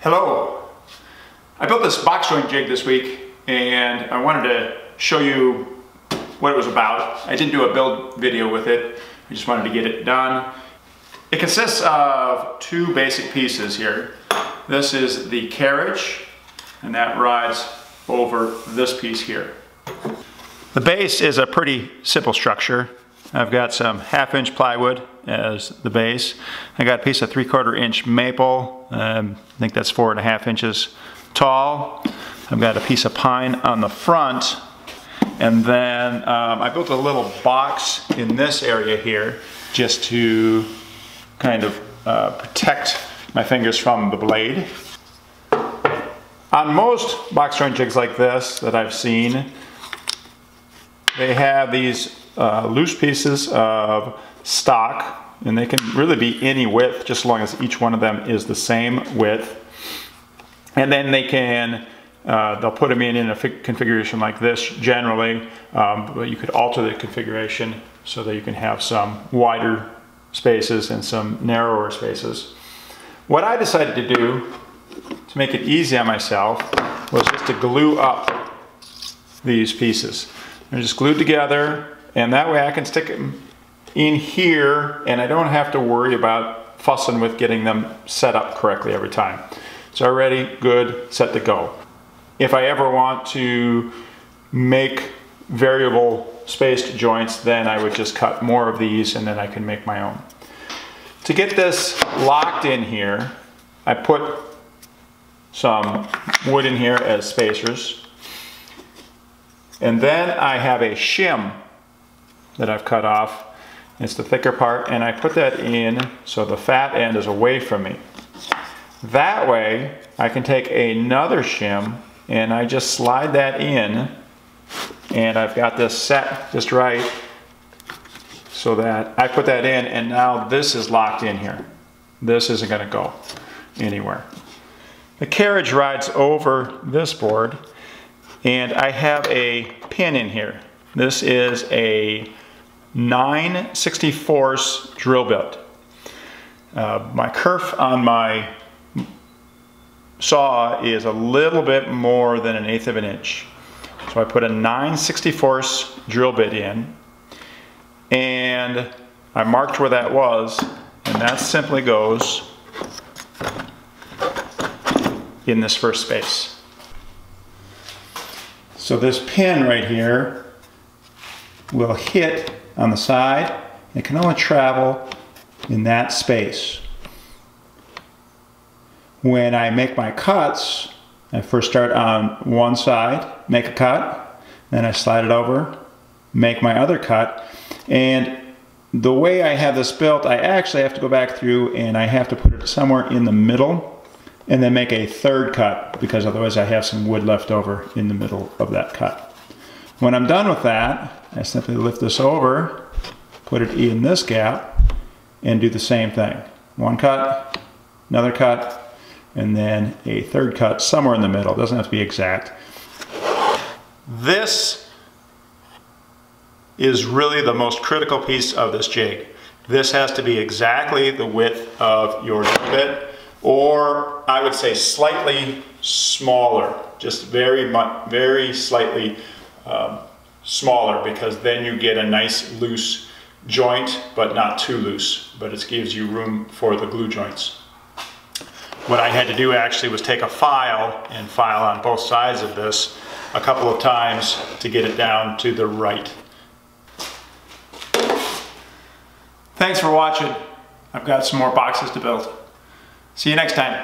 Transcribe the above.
Hello! I built this box joint jig this week and I wanted to show you what it was about. I didn't do a build video with it, I just wanted to get it done. It consists of two basic pieces here. This is the carriage and that rides over this piece here. The base is a pretty simple structure. I've got some 1/2-inch plywood as the base. I got a piece of 3/4 inch maple. I think that's 4.5 inches tall. I've got a piece of pine on the front. And then I built a little box in this area here just to kind of protect my fingers from the blade. On most box joint jigs like this that I've seen, they have these loose pieces of stock, and they can really be any width just as long as each one of them is the same width. And then they can, they'll put them in a configuration like this generally, but you could alter the configuration so that you can have some wider spaces and some narrower spaces. What I decided to do to make it easy on myself was just to glue up these pieces. They're just glued together, and that way I can stick them in here and I don't have to worry about fussing with getting them set up correctly every time. It's already good, set to go. If I ever want to make variable spaced joints, then I would just cut more of these and then I can make my own. To get this locked in here, I put some wood in here as spacers. And then I have a shim that I've cut off. It's the thicker part, and I put that in so the fat end is away from me. That way I can take another shim and I just slide that in, and I've got this set just right so that I put that in, and now this is locked in here. This isn't going to go anywhere. The carriage rides over this board, and I have a pin in here. This is a 9/64 drill bit. My kerf on my saw is a little bit more than 1/8 of an inch. So I put a 9/64 drill bit in, and I marked where that was, and that simply goes in this first space. So this pin right here will hit on the side. It can only travel in that space. When I make my cuts, I first start on one side, make a cut, then I slide it over, make my other cut, and the way I have this built, I actually have to go back through and I have to put it somewhere in the middle and then make a third cut, because otherwise I have some wood left over in the middle of that cut. When I'm done with that, I simply lift this over, put it in this gap, and do the same thing. One cut, another cut, and then a third cut somewhere in the middle. It doesn't have to be exact. This is really the most critical piece of this jig. This has to be exactly the width of your drill bit, or I would say slightly smaller, just very slightly smaller, because then you get a nice loose joint, but not too loose, but it gives you room for the glue joints. What I had to do actually was take a file and file on both sides of this a couple of times to get it down to the right. Thanks for watching. I've got some more boxes to build. See you next time.